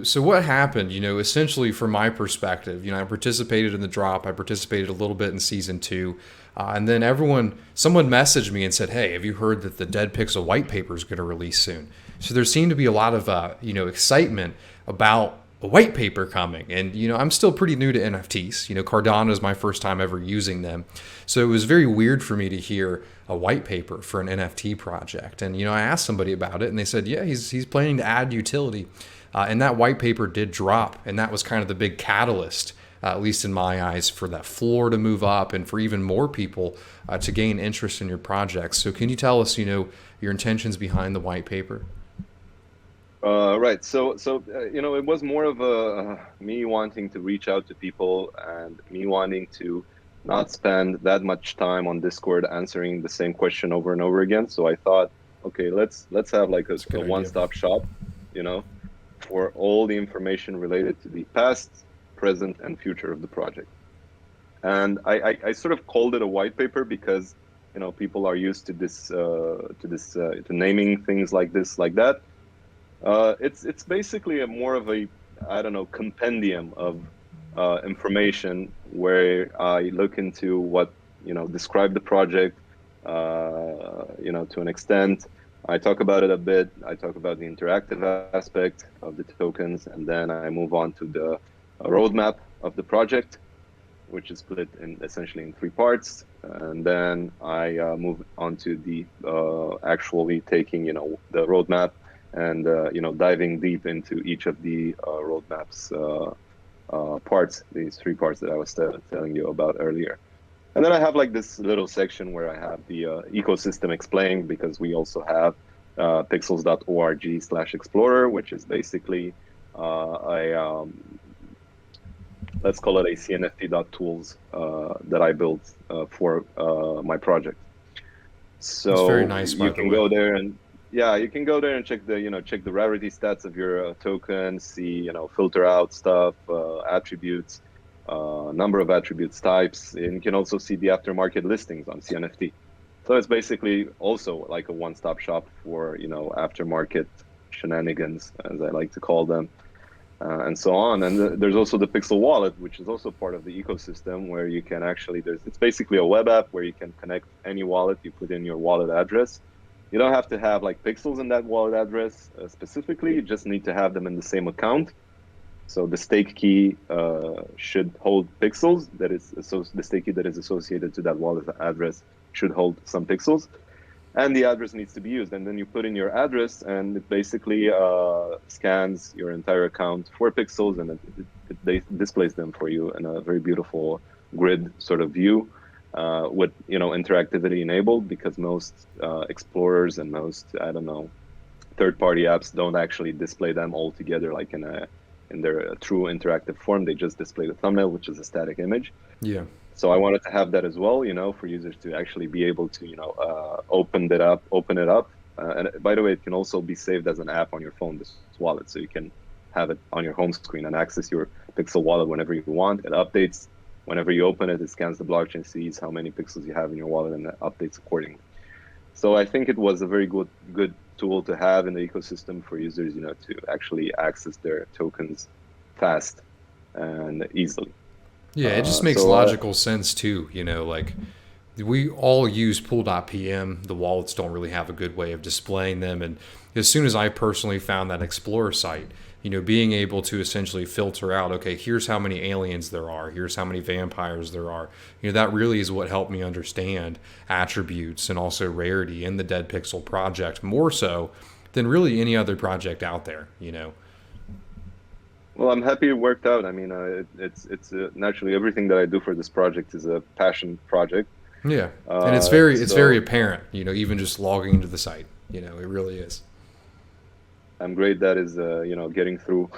So what happened, essentially from my perspective, I participated in the drop. I participated a little bit in season two. And then someone messaged me and said, "Hey, have you heard that the Dead Pixel white paper is going to release soon?" So there seemed to be a lot of, excitement about a white paper coming. And, I'm still pretty new to NFTs. Cardano is my first time ever using them. So it was very weird for me to hear a white paper for an NFT project. And, I asked somebody about it and they said, yeah, he's planning to add utility. And that white paper did drop, and that was kind of the big catalyst, at least in my eyes, for that floor to move up and for even more people to gain interest in your projects. So can you tell us, your intentions behind the white paper? Right. It was more of a me wanting to reach out to people and me wanting to not spend that much time on Discord answering the same question over and over again. So I thought, okay, let's have like a one-stop shop, you know, for all the information related to the past, present, and future of the project. And I sort of called it a white paper because people are used to to naming things like this, like that. It's basically a more of a, I don't know, compendium of information where I look into what describe the project to an extent. I talk about it a bit. I talk about the interactive aspect of the tokens, and then I move on to the roadmap of the project, which is split in essentially in three parts. And then I move on to the actually taking the roadmap and diving deep into each of the roadmaps parts, these three parts that I was telling you about earlier. And then I have like this little section where I have the ecosystem explained, because we also have pixels.org/explorer, which is basically let's call it a CNFT.tools that I built for my project. So it's very nice, by you the can way. go there and you can go there and check the rarity stats of your token, see filter out stuff, attributes, number of attributes types, and you can also see the aftermarket listings on CNFT. So it's basically also like a one-stop shop for aftermarket shenanigans, as I like to call them, and so on. And there's also the Pixel Wallet, which is also part of the ecosystem, where you can actually it's basically a web app where you can connect any wallet. You put in your wallet address. You don't have to have like pixels in that wallet address specifically. You just need to have them in the same account. So the stake key should hold pixels. The stake key that is associated to that wallet address should hold some pixels, and the address needs to be used. And then you put in your address, and it basically scans your entire account for pixels, and it displays them for you in a very beautiful grid sort of view. With interactivity enabled, because most explorers and most, I don't know, third-party apps don't actually display them all together like in their true interactive form. They just display the thumbnail, which is a static image. Yeah. So I wanted to have that as well, for users to actually be able to open it up. And by the way, it can also be saved as an app on your phone, this wallet, so you can have it on your home screen and access your Pixel Wallet whenever you want. It updates. Whenever you open it, it scans the blockchain, sees how many pixels you have in your wallet, and it updates accordingly. So I think it was a very good tool to have in the ecosystem for users, to actually access their tokens fast and easily. Yeah, it just makes logical sense too. Like we all use pool.pm. The wallets don't really have a good way of displaying them. And as soon as I personally found that Explorer site, being able to essentially filter out, okay, here's how many aliens there are, here's how many vampires there are, that really is what helped me understand attributes and also rarity in the Dead Pixel project, more so than really any other project out there. Well, I'm happy it worked out. I mean, it's naturally everything that I do for this project is a passion project. Yeah, and it's very apparent, even just logging into the site, it really is. I'm great that is, getting through.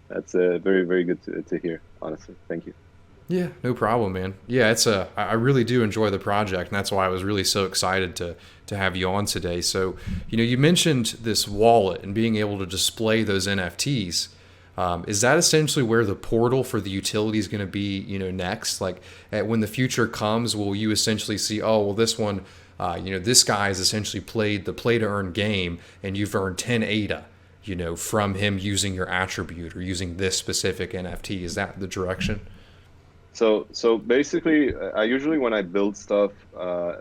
That's very, very good to hear, honestly. Thank you. Yeah, no problem, man. Yeah, I really do enjoy the project, and that's why I was really so excited to have you on today. So, you mentioned this wallet and being able to display those NFTs. Is that essentially where the portal for the utility is going to be, next? Like when the future comes, will you essentially see, oh, well, this one, this guy has essentially played the play to earn game and you've earned 10 ADA, from him using your attribute or using this specific NFT. Is that the direction? So basically, I usually when I build stuff, so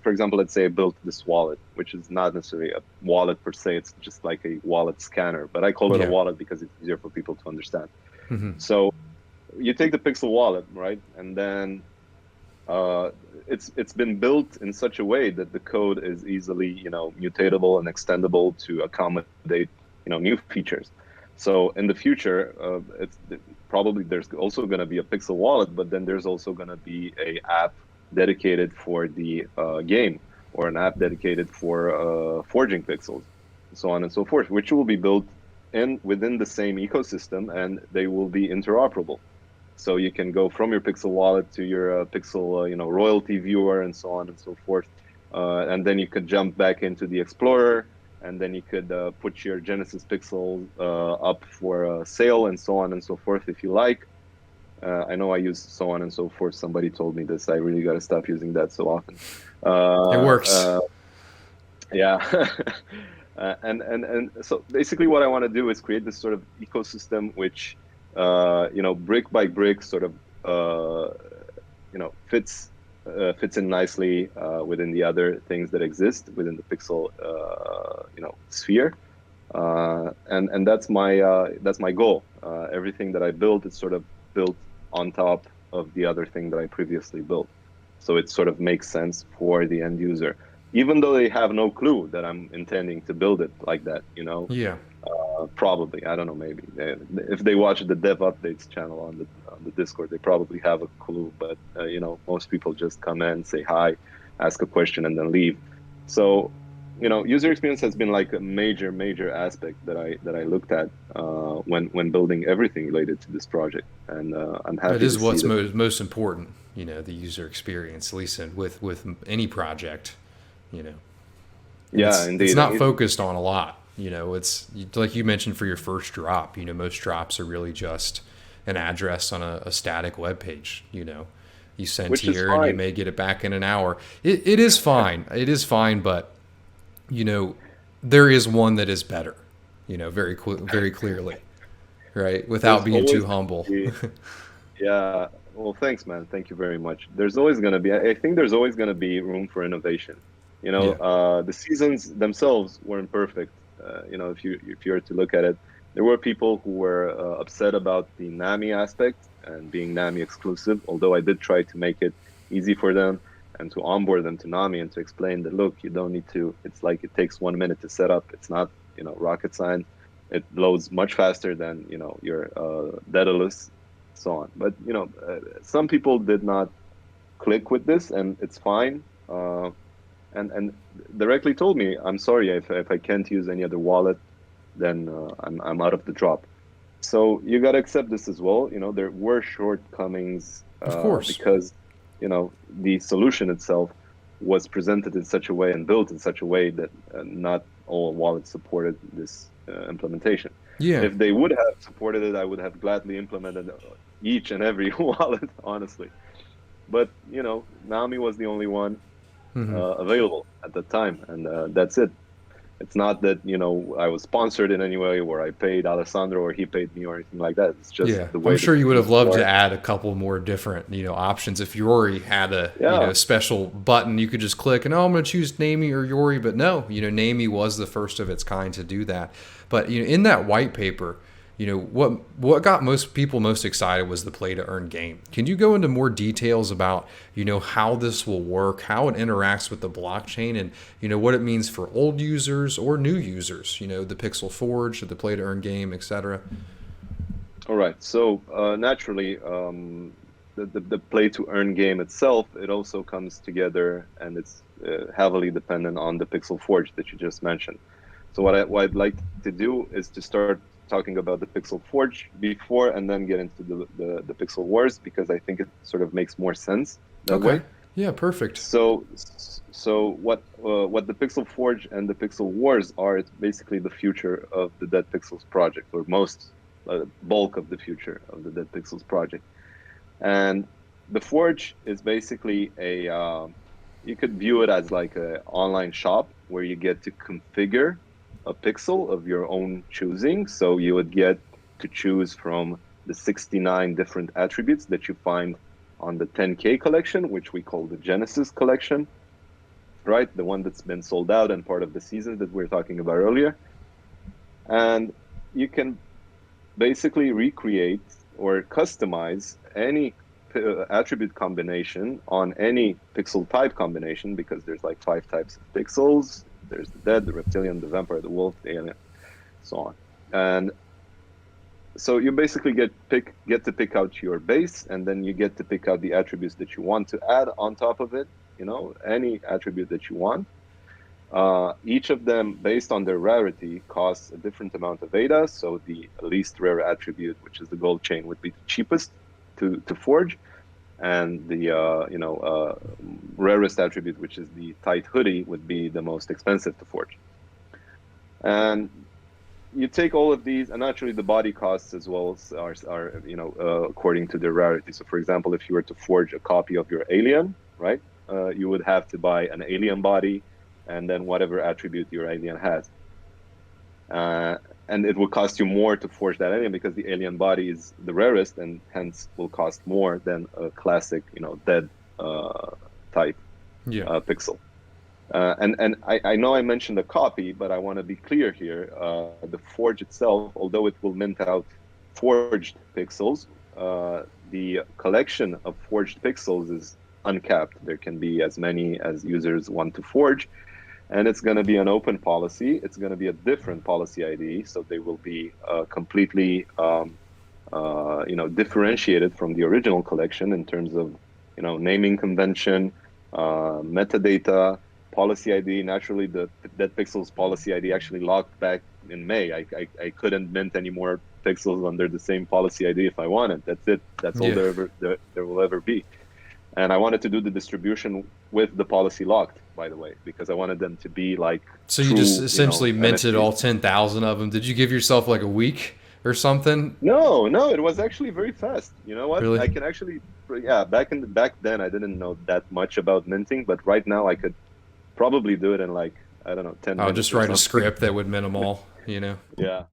for example, let's say I built this wallet, which is not necessarily a wallet per se. It's just like a wallet scanner, but I call it a Yeah. wallet because it's easier for people to understand. Hmm. So you take the Pixel wallet, right, and then it's been built in such a way that the code is easily mutatable and extendable to accommodate new features. So in the future, it's probably there's also going to be a Pixel wallet, but then there's also going to be a app dedicated for the game, or an app dedicated for forging pixels, so on and so forth, which will be built in within the same ecosystem, and they will be interoperable. So you can go from your Pixel wallet to your Pixel, royalty viewer, and so on and so forth. And then you could jump back into the Explorer, and then you could put your Genesis Pixel up for sale, and so on and so forth, if you like. I know I use so on and so forth. Somebody told me this. I really got to stop using that so often. It works. Yeah. And so basically what I want to do is create this sort of ecosystem which brick by brick sort of fits in nicely within the other things that exist within the Pixel sphere. And that's my goal. Everything that I build is sort of built on top of the other thing that I previously built, so it sort of makes sense for the end user, even though they have no clue that I'm intending to build it like that. Yeah. Probably, I don't know, maybe if they watch the dev updates channel on the Discord, they probably have a clue, but most people just come in, say hi, ask a question, and then leave. So user experience has been like a major aspect that I looked at when building everything related to this project, and I'm happy That is to see what's that. most important, the user experience, at least with any project, and Yeah, it's indeed. not focused on a lot. It's like you mentioned for your first drop. Most drops are really just an address on a static web page. You send Which is here and you fine. may get it back in an hour. It is fine. It is fine, but there is one that is better. Very clearly, right? Without There's being too always humble. Yeah. Well, thanks, man. Thank you very much. There's always going to be, I think there's always going to be room for innovation. Yeah. The seasons themselves weren't perfect. If you were to look at it, there were people who were upset about the NAMI aspect and being NAMI exclusive, although I did try to make it easy for them and to onboard them to NAMI and to explain that, look, you don't need to, it's like it takes 1 minute to set up. It's not, rocket science. It loads much faster than, your Daedalus, so on. But some people did not click with this, and it's fine. And directly told me, I'm sorry, if I can't use any other wallet, then I'm out of the drop. So you got to accept this as well. There were shortcomings Of course. because the solution itself was presented in such a way and built in such a way that not all wallets supported this implementation. Yeah. If they would have supported it, I would have gladly implemented each and every wallet, honestly. But Nami was the only one Hmm. available at the time, and that's it. It's not that I was sponsored in any way, or I paid Alessandro, or he paid me, or anything like that. It's just Yeah, the I'm way that sure you would things have loved to work. add a couple more different, options. If Yori had a, Yeah, special button, you could just click and, oh, I'm going to choose Namie or Yori. But no, Namie was the first of its kind to do that. But, in that white paper, what got most people most excited was the play to earn game. Can you go into more details about, how this will work, how it interacts with the blockchain, and, what it means for old users or new users, the Pixel Forge, the play to earn game, etc. all right. So naturally, the play to earn game itself, it also comes together, and it's heavily dependent on the Pixel Forge that you just mentioned. So what I'd like to do is to start talking about the Pixel Forge before, and then get into the Pixel Wars, because I think it sort of makes more sense that Okay. way. Yeah, perfect. So what the Pixel Forge and the Pixel Wars are, it's basically the future of the Dead Pixels project, or most bulk of the future of the Dead Pixels project. And the Forge is basically you could view it as like an online shop where you get to configure a pixel of your own choosing. So you would get to choose from the 69 different attributes that you find on the 10K collection, which we call the Genesis collection, right? The one that's been sold out and part of the season that we were talking about earlier. And you can basically recreate or customize any attribute combination on any pixel type combination, because there's like 5 types of pixels. There's the dead, the reptilian, the vampire, the wolf, the alien, so on. And so you basically get to pick out your base, and then you get to pick out the attributes that you want to add on top of it, any attribute that you want. Each of them, based on their rarity, costs a different amount of ADA. So the least rare attribute, which is the gold chain, would be the cheapest to forge, and the rarest attribute, which is the tight hoodie, would be the most expensive to forge. And you take all of these, and naturally the body costs as well are according to their rarity. So, for example, if you were to forge a copy of your alien, right, you would have to buy an alien body, and then whatever attribute your alien has. And it will cost you more to forge that alien because the alien body is the rarest and hence will cost more than a classic, dead type pixel. And I know I mentioned a copy, but I want to be clear here. The forge itself, although it will mint out forged pixels, the collection of forged pixels is uncapped. There can be as many as users want to forge. And it's going to be an open policy. It's going to be a different policy ID, so they will be completely, differentiated from the original collection in terms of, naming convention, metadata, policy ID. Naturally, the DEADPXL's policy ID actually locked back in May. I couldn't mint any more pixels under the same policy ID if I wanted. That's it. That's all there will ever be. And I wanted to do the distribution with the policy locked, by the way, because I wanted them to be like. So you just essentially minted all 10,000 of them. Did you give yourself like a week or something? No, it was actually very fast. You know what? Really? I can actually, back then I didn't know that much about minting, but right now I could probably do it in like, I don't know, 10 minutes. I'll just write a script that would mint them all, Yeah.